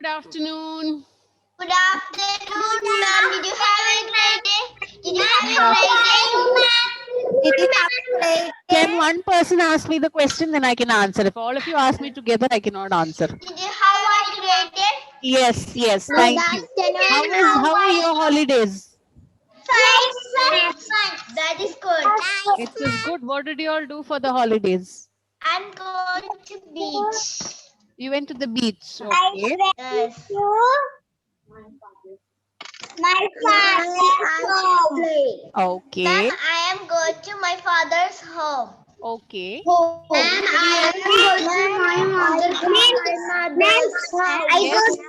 Good afternoon. Good afternoon, ma'am. Did you have a great day? Did you have a great day? Did you have a great Can one person ask me the question, then I can answer. If all of you ask me together, I cannot answer. Did you have a great day? Yes. Thank you. How are your holidays? Fine. That is good. It is good. What did you all do for the holidays? I'm going to beach. You went to the beach. Okay. Yes. My father's home. Okay. Ma'am, I am going to my father's home. Okay. Ma'am, I am going to my mother's house. I go to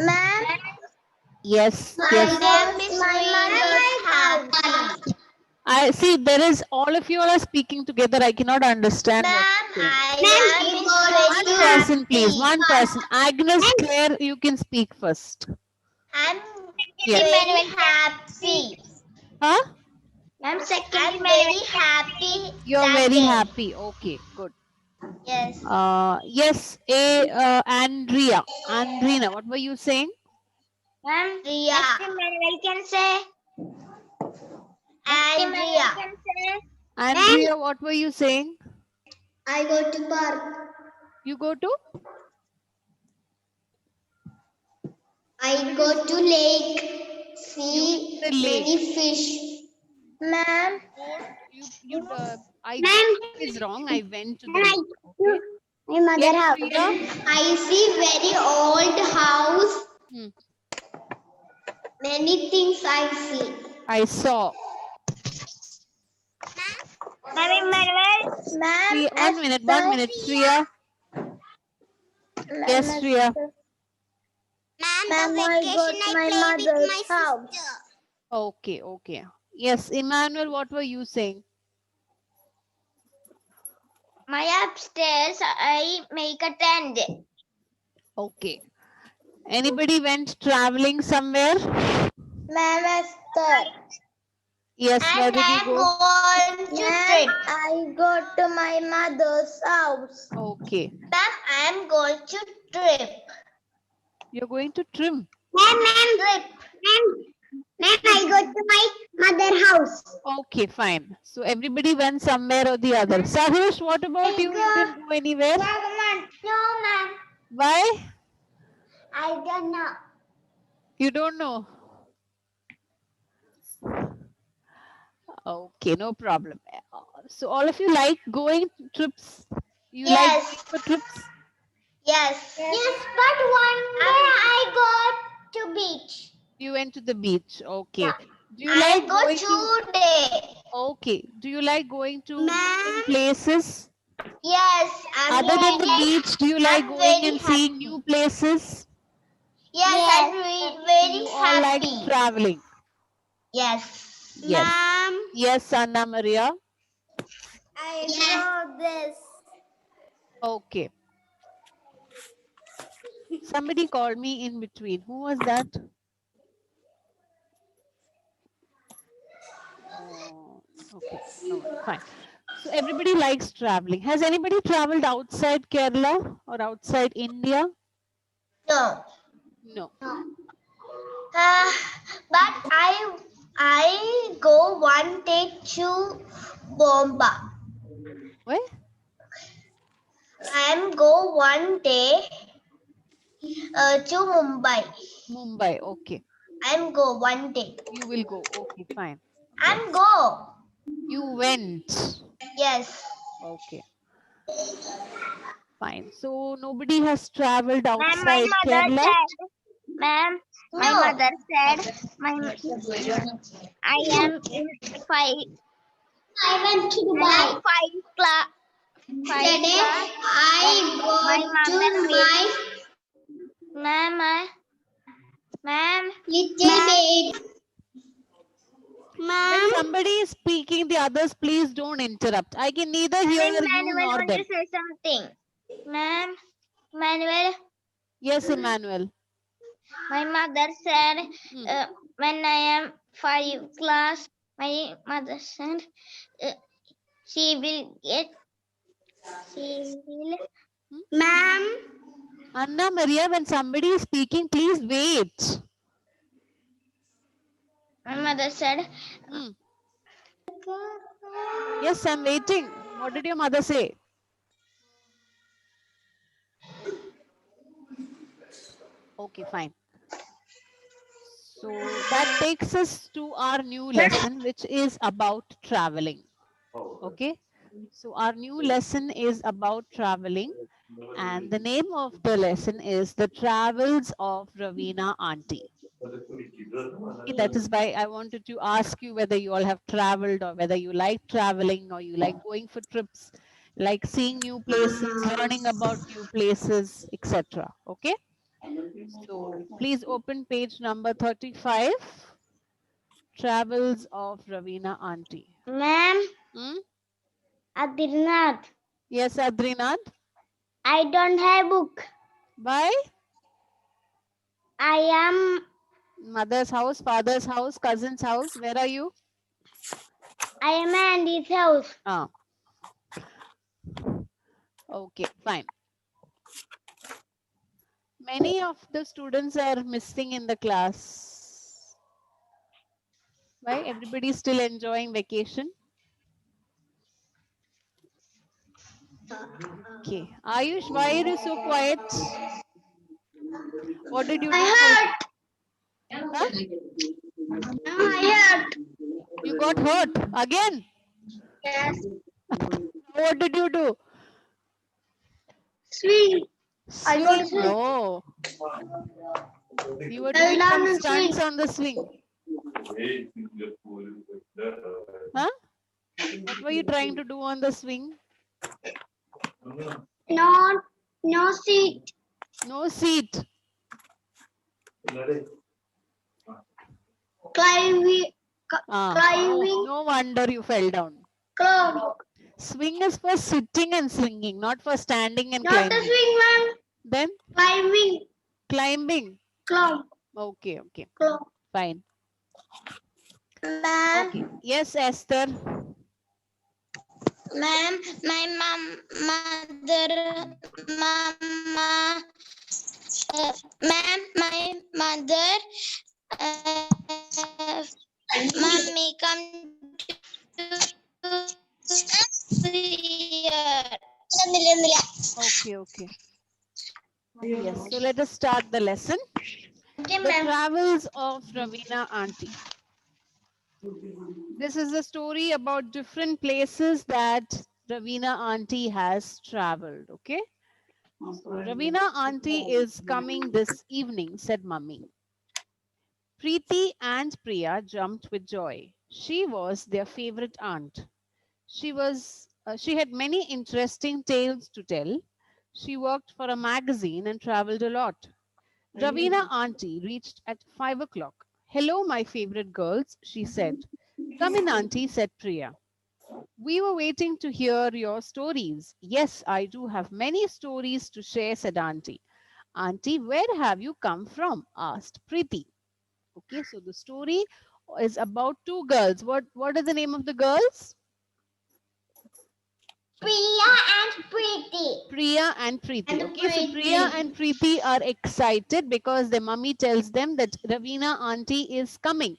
Ma'am, Yes. I miss my mother's house. I see. There is all of you all are speaking together. I cannot understand. Ma'am, What you're saying. I One am person, please. One person. Agnes, Claire, you can speak first. I'm Yes. very happy. Huh? I'm very happy. You're that very day. happy. Okay, good. Yes. Yes, Andrea. Andrina, what were you saying? Ma'am, I can say Andrea. Andrea, what were you saying? I go to park. You go to? I go to lake. See The lake. many fish. Ma'am. I is wrong. I went to the lake. Okay. my mother Yes, house. Priya? I see very old house. Hmm. Many things I see. I saw. Ma'am, One minute, Priya. Yes, Priya. Ma'am, I go to my mother's house. Okay. Yes, Emmanuel, what were you saying? my upstairs I make a tent. Okay. Anybody went traveling somewhere? Ma'am, Esther. Yes, where And did I you am go? going to trip. I go to my mother's house. Okay. Ma'am, I am going to trip. You're going to trim. Trip. Ma'am, I go to my mother house. Okay, fine. So everybody went somewhere or the other. Sahish, what about you? You didn't go anywhere? No, ma'am. Why? I don't know. You don't know. Okay, no problem. So all of you like going trips? You like Yes. going for trips? Yes. Yes, but one day I go to beach. You went to the beach. Okay. Yeah. Do you I like go going to? today. Okay. Do you like going to Ma'am. different places? Yes, I'm Other than the very, beach, do you like I'm going very and seeing happy. new places? Yes, I'm very You all like happy. traveling. Yes. Yes. Ma'am, Yes, Anna Maria. I draw this. Okay. Somebody called me in between. Who was that? Oh, okay. No, fine. So everybody likes traveling. Has anybody traveled outside Kerala or outside India? No. No. But I go one day to Bomba. Where? I am go one day to Mumbai. Mumbai. Okay. I am go one day. You will go. Okay, fine. I'm go. You went. Yes. Okay. Fine. So nobody has traveled outside Kerala. Ma'am, my mother said, I am in five. I went to Dubai. Class. Yesterday, I go to my ma'am, little baby. When somebody is speaking, the others please don't interrupt. I can neither hear you nor them. Say something. Ma'am, Manuel, Yes, Emmanuel. my mother said when I am 5 class, my mother said she will get Ma'am. Anna Maria, when somebody is speaking, please wait. My mother said, Hmm. Yes, I'm waiting. What did your mother say? Okay, fine. So that takes us to our new lesson, which is about traveling. Okay. So our new lesson is about traveling. And the name of the lesson is The Travels of Ravina Auntie. Okay, that is why I wanted to ask you whether you all have traveled or whether you like traveling or you like going for trips, like seeing new places, learning about new places, etc. Okay. So please open page number 35, Travels of Ravina Auntie. Ma'am. Hmm? Adrinath. Yes, Adrinath. I don't have book. Bye. I am. Mother's house, father's house, cousin's house. Where are you? I am Andy's house. Ah. Okay, fine. Many of the students are missing in the class. Why? Everybody is still enjoying vacation. Okay. Ayush, why are you so quiet? What did you do? I Huh? hurt. You got hurt again? Yes. What did you do? Swing. I got Swing. swing. No. You were Fell doing down some and stunts swing. on the swing. Huh? What were you trying to do on the swing? No seat. No seat. Climbing. Climbing. No wonder you fell down. Club. Swing is for sitting and swinging, not for standing and Not a climbing. swing, ma'am. Then Climbing. climbing. Club. Okay, okay, Club. fine. Ma'am. Okay. Yes, Esther. Ma'am, my mama, ma'am, my mother, mommy, come to here. Okay, okay. Yes, so let us start the lesson. Okay, The ma'am. Travels of Ravina Auntie. This is a story about different places that Ravina Auntie has traveled. Okay. So Ravina Auntie is coming this evening, said Mummy. Preeti and Priya jumped with joy. She was their favorite aunt. She had many interesting tales to tell. She worked for a magazine and traveled a lot. Ravina Auntie reached at 5 o'clock. Hello, my favorite girls, she said. Come in, Auntie, said Priya. We were waiting to hear your stories. Yes, I do have many stories to share, said Auntie. Auntie, where have you come from? Asked Preeti. Okay, so the story is about two girls. What is the name of the girls? Priya and Preeti. Priya and Preeti. And Okay, so Preeti. Priya and Preeti are excited because their mummy tells them that Ravina Auntie is coming.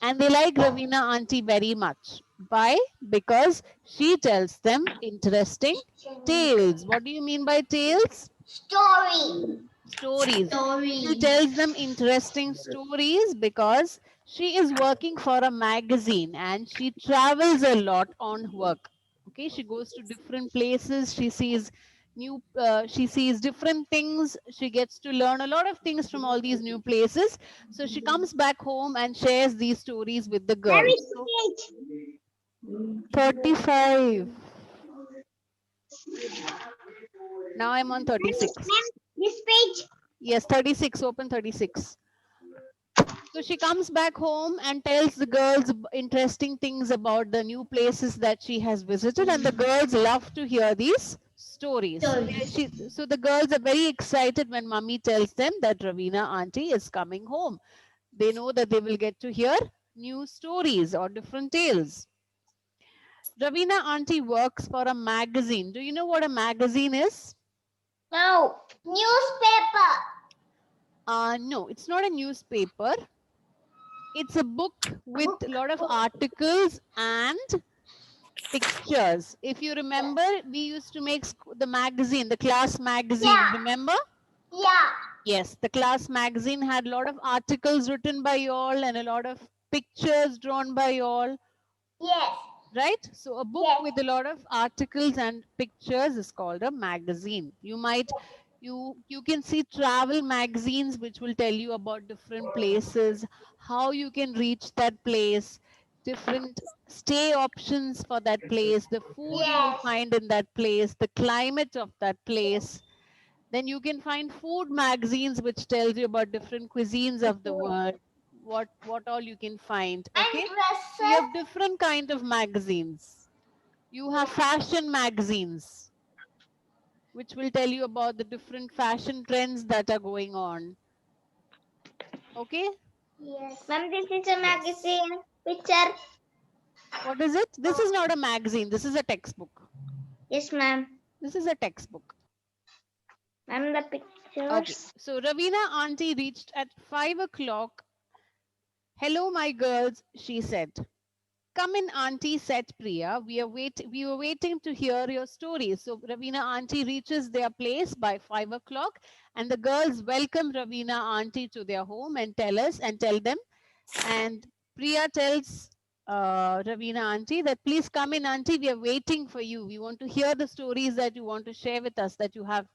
And they like Ravina Auntie very much. Why? Because she tells them interesting tales. What do you mean by tales? Story. Stories. She Story. tells them interesting stories because she is working for a magazine and she travels a lot on work. Okay, she goes to different places. She sees different things. She gets to learn a lot of things from all these new places. So she comes back home and shares these stories with the girls. So, 35. Now I'm on 36. This page. Yes, 36. Open 36. So she comes back home and tells the girls interesting things about the new places that she has visited, and the girls love to hear these stories. So the girls are very excited when Mummy tells them that Ravina Auntie is coming home. They know that they will get to hear new stories or different tales. Ravina auntie works for a magazine. Do you know what a magazine is? No. Newspaper. No, it's not a newspaper. It's a book with a lot of articles and pictures. If you remember, we used to make the magazine, the class magazine. Yeah. Remember? Yeah. Yes, the class magazine had a lot of articles written by you all and a lot of pictures drawn by you all, Yes. right? So a book Yes. with a lot of articles and pictures is called a magazine. You can see travel magazines which will tell you about different places, how you can reach that place, different stay options for that place, the food you will Yes. find in that place, the climate of that place. Then you can find food magazines which tells you about different cuisines of the world, what all you can find. Okay, And so you dresses. have different kind of magazines. You have fashion magazines which will tell you about the different fashion trends that are going on. Okay, Yes. Ma'am, this is a magazine. Picture. what is it? This is not a magazine, this is a textbook. Yes, ma'am. This is a textbook. Ma'am, the pictures. Okay, so Ravina auntie reached at 5 o'clock. Hello my girls, she said. Come in, auntie, said Priya. We were waiting to hear your story. So Ravina auntie reaches their place by 5 o'clock, and the girls welcome Ravina auntie to their home and tell them. And Priya tells Ravina auntie that please come in, auntie. We are waiting for you. We want to hear the stories that you want to share with us, that you have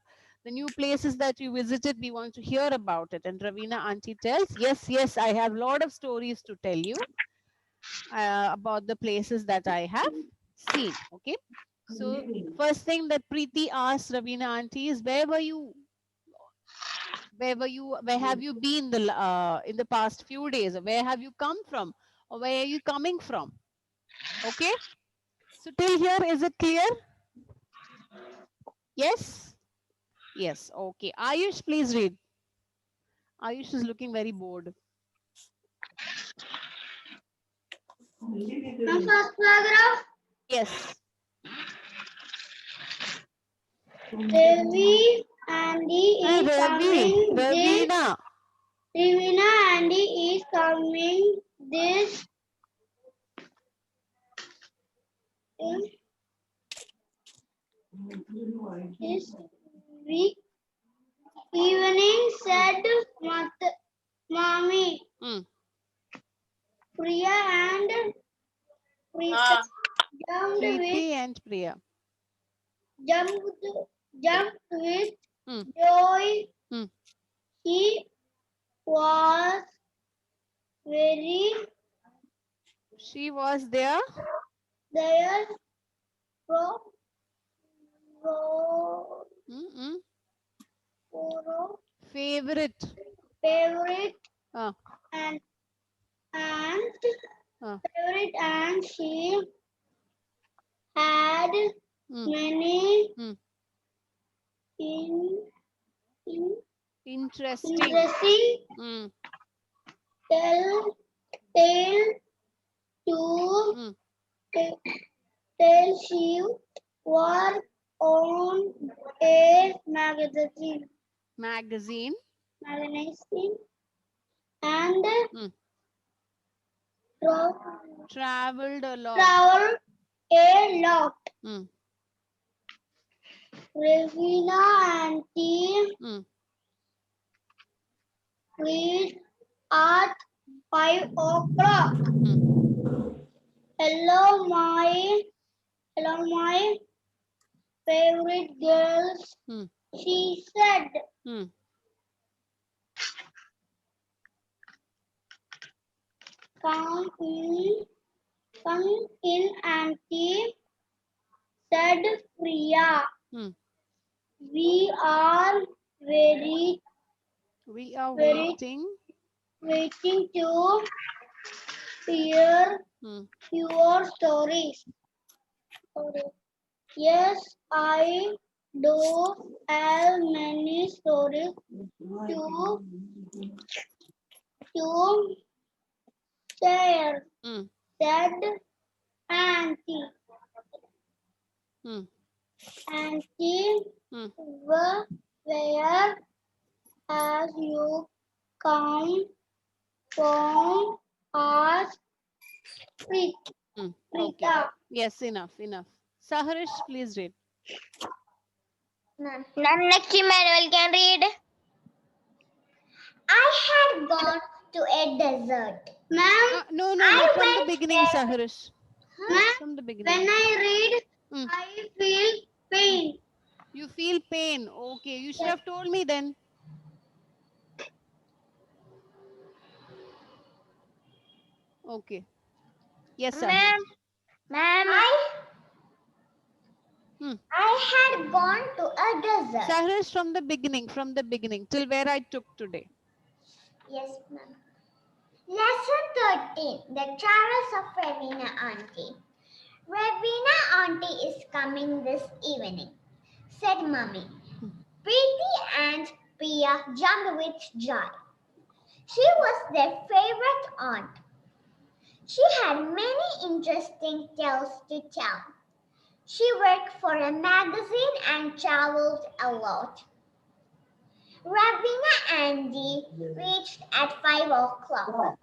the new places that you visited. We want to hear about it. And Ravina auntie tells, yes, I have a lot of stories to tell you about the places that I have seen. Okay. So first thing that Preeti asked Ravina auntie is, where have you been in the past few days? Or where have you come from? Or where are you coming from? Okay. So till here, is it clear? Yes? Yes. Okay. Ayush, please read. Ayush is looking very bored. First paragraph. Yes. Ravi Andy is coming this. Ravina. Ravina Andy is coming this week evening, said Mommy. Mm. Priya and Preeta jumped Preeti and Priya. jumped with Mm. joy. Mm. He was very She was there. there pro, pro, Mm-mm. pro, Favorite. favorite Uh, and uh, favorite, and she had mm, many mm. in, Interesting. interesting Mm, tale to mm. tell. She worked on a magazine and Mm. tra- Traveled a lot. traveled a lot. Mm, Ravina auntie mm. reached at 5 o'clock. Mm. Hello, my favorite girls, Mm. she said. Mm. Come in, auntie, said Priya. Mm. We are very We are Very- waiting to hear Mm. your stories. Yes, I do have many stories to share, Mm. said auntie. Hmm. Auntie, Hmm. where have you come from? Asked Hmm. Okay. Prita. Yes, enough. Saharish, please read. Ma'am, next Emmanuel can read. I had gone to a desert. Ma'am, No. I From the went beginning, there. Saharish. Ma'am, From the when beginning. I read, Hmm. I feel pain. You feel pain. Okay. You should have told me then. Okay. Yes, Saharish. Ma'am, Hmm. I had gone to a desert. Saharish, from the beginning, till where I took today. Yes, ma'am. Lesson 13. The Travels of Ravina Auntie. Ravina Auntie is coming this evening, said Mummy. Preeti and Priya jumped with joy. She was their favorite aunt. She had many interesting tales to tell. She worked for a magazine and traveled a lot. Ravina Auntie reached at 5 o'clock.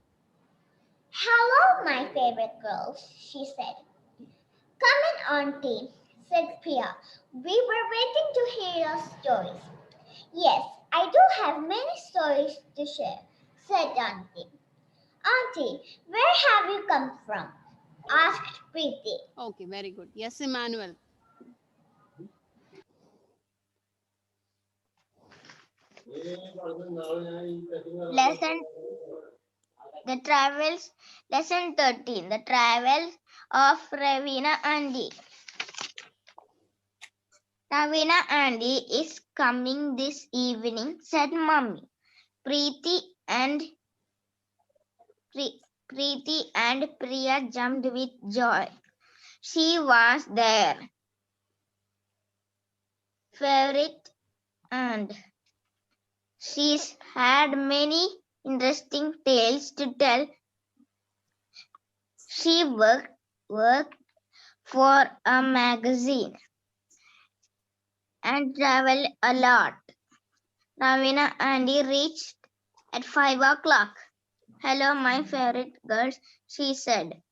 Hello, my favorite girls, she said. Come in, Auntie, said Priya. We were waiting to hear your stories. Yes, I do have many stories to share, said Auntie. Auntie, where have you come from? Asked Preeti. Okay, very good. Yes, Emmanuel. Lesson Lesson 13. The Travels of Ravina Auntie. Ravina Auntie is coming this evening, said Mummy. Preeti and Priya jumped with joy. She was their favorite and she's had many interesting tales to tell. She worked for a magazine and traveled a lot. Ravina Auntie reached at 5 o'clock. Hello, my favorite girls, she said.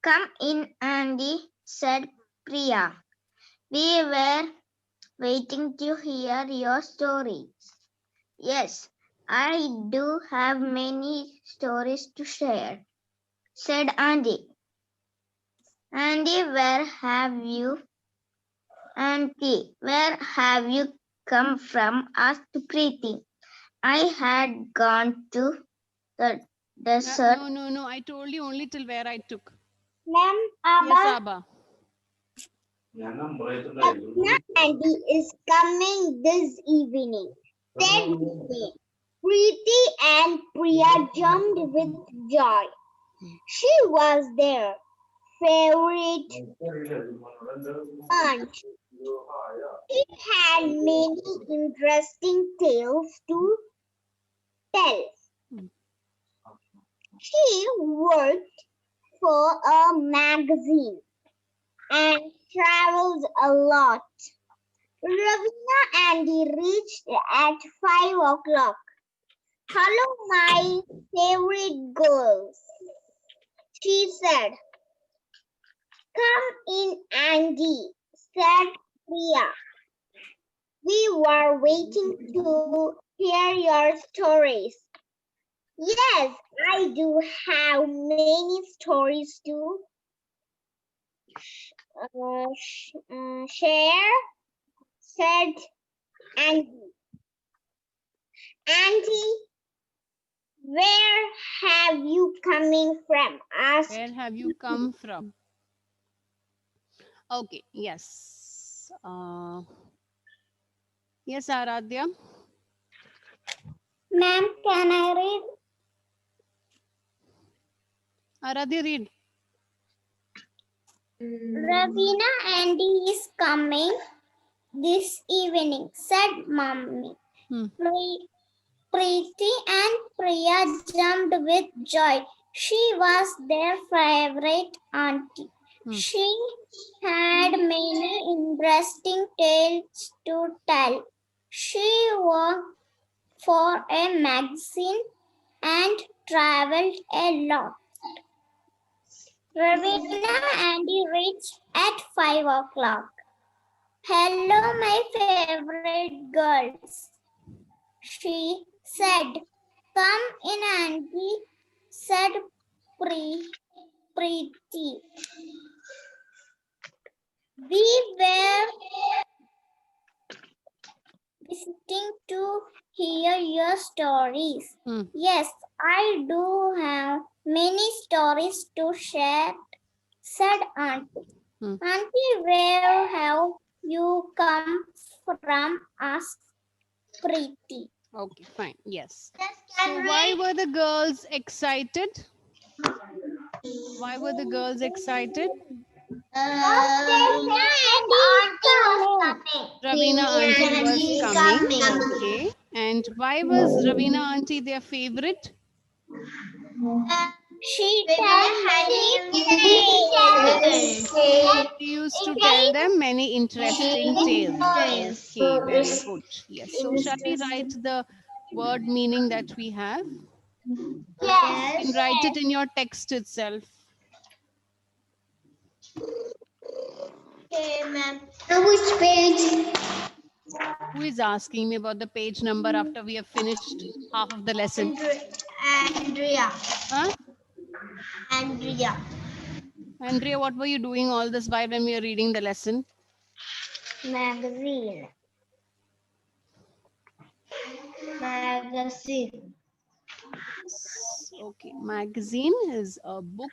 Come in, Auntie, said Priya. We were waiting to hear your stories. Yes, I do have many stories to share, said Auntie. Auntie, where have you come from? Asked Preeti. I had gone to the desert. No. I told you only till where I took. Ma'am, Yes, Abba. Ravina Auntie is coming this evening, said Mummy. Preeti and Priya jumped with joy. She was their favorite aunt. She had many interesting tales to tell. She worked for a magazine and traveled a lot. Ravina Auntie reached at 5 o'clock. Hello, my favorite girls, she said. Come in, Auntie, said Priya. We were waiting to hear your stories. Yes, I do have many stories to share, said Auntie. Auntie, where have you coming from? Asked. Where have you come from? Okay, yes. Yes, Aradhya. Ma'am, can I read? Aradhya, read. Ravina Auntie is coming this evening, said Mummy. Preeti and Priya jumped with joy. She was their favorite auntie. She had many interesting tales to tell. She worked for a magazine and traveled a lot. Ravina Andy reached at 5 o'clock. Hello, my favorite girls, she said. Come in, Auntie, said Preeti. We were visiting to hear your stories. Yes, I do have many stories to share, said Auntie. Auntie, where have you come from? Asked Preeti. Okay, fine. Yes. So why were the girls excited? Why were the girls excited? Ravina auntie was coming. Okay. And why was Ravina auntie their favorite? She told many She used to tell them many interesting tales. Okay, very good. Yes. So shall we write the word meaning that we have? You can write it in your text itself. Okay, ma'am. Which page? Who is asking me about the page number after we have finished half of the lesson? Andrea. Huh? Andrea. Andrea, what were you doing all this while when we were reading the lesson? Magazine. Magazine. Okay, magazine is a book.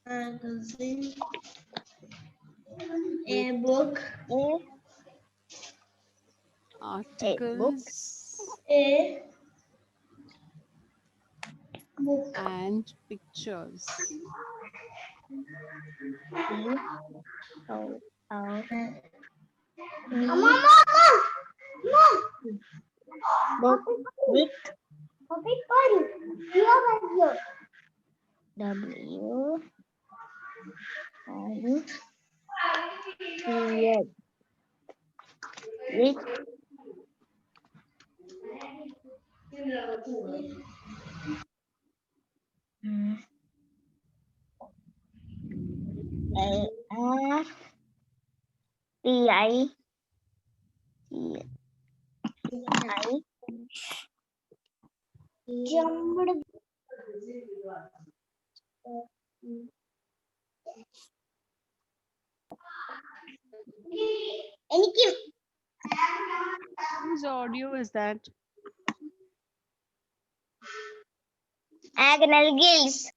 Magazine. A book. Articles A book. and pictures. Book with W and period with A R T I jumped. Whose audio is that? Agnel Gills.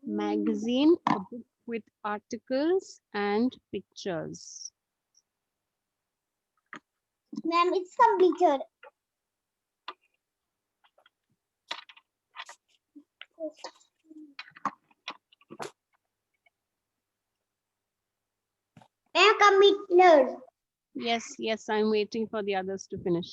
Magazine, a book with articles and pictures. Ma'am, it's completed. Ma'am, completed. Yes, I'm waiting for the others to finish.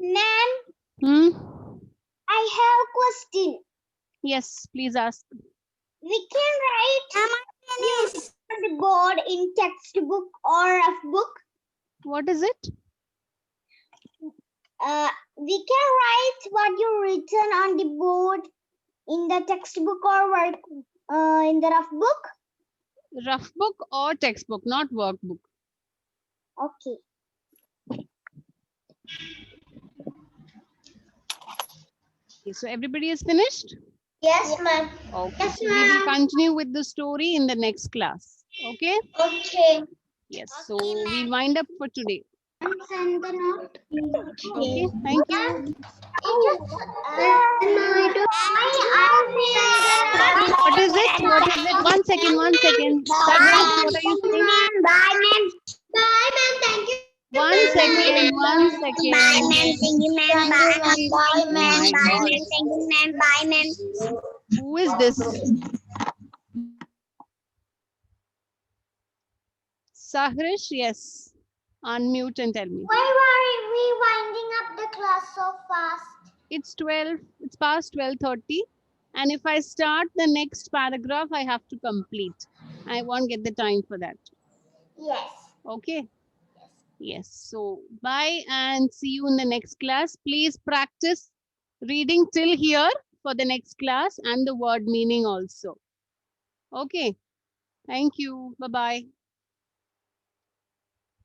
Ma'am, Hmm? I have a question. Yes, please ask. We can write on the board in textbook or rough book. What is it? We can write what you written on the board in the textbook or work in the rough book. Rough book or textbook, not workbook. Okay. Okay, so everybody is finished? Yes, ma'am. Okay, Yes, so we will continue with the story in the next class. Okay? Okay. Yes, so we wind up for today. Send the note. Okay, thank you. What is it? What is it? 1 second, 1 second. Sagraj, what are you saying? Bye, ma'am. Bye, ma'am. Thank you. 1 second, 1 second. Bye, ma'am. Thank you, ma'am. Bye, ma'am. Bye, Oh ma'am. my Bye, God. ma'am. Thank you, ma'am. Bye, ma'am. Who is this? Sahrish, yes. Unmute and tell me. Why are we winding up the class so fast? It's 12, it's past 12:30. And if I start the next paragraph, I have to complete. I won't get the time for that. Yes. Okay. Yes. So bye and see you in the next class. Please practice reading till here for the next class and the word meaning also. Okay. Thank you. Bye-bye.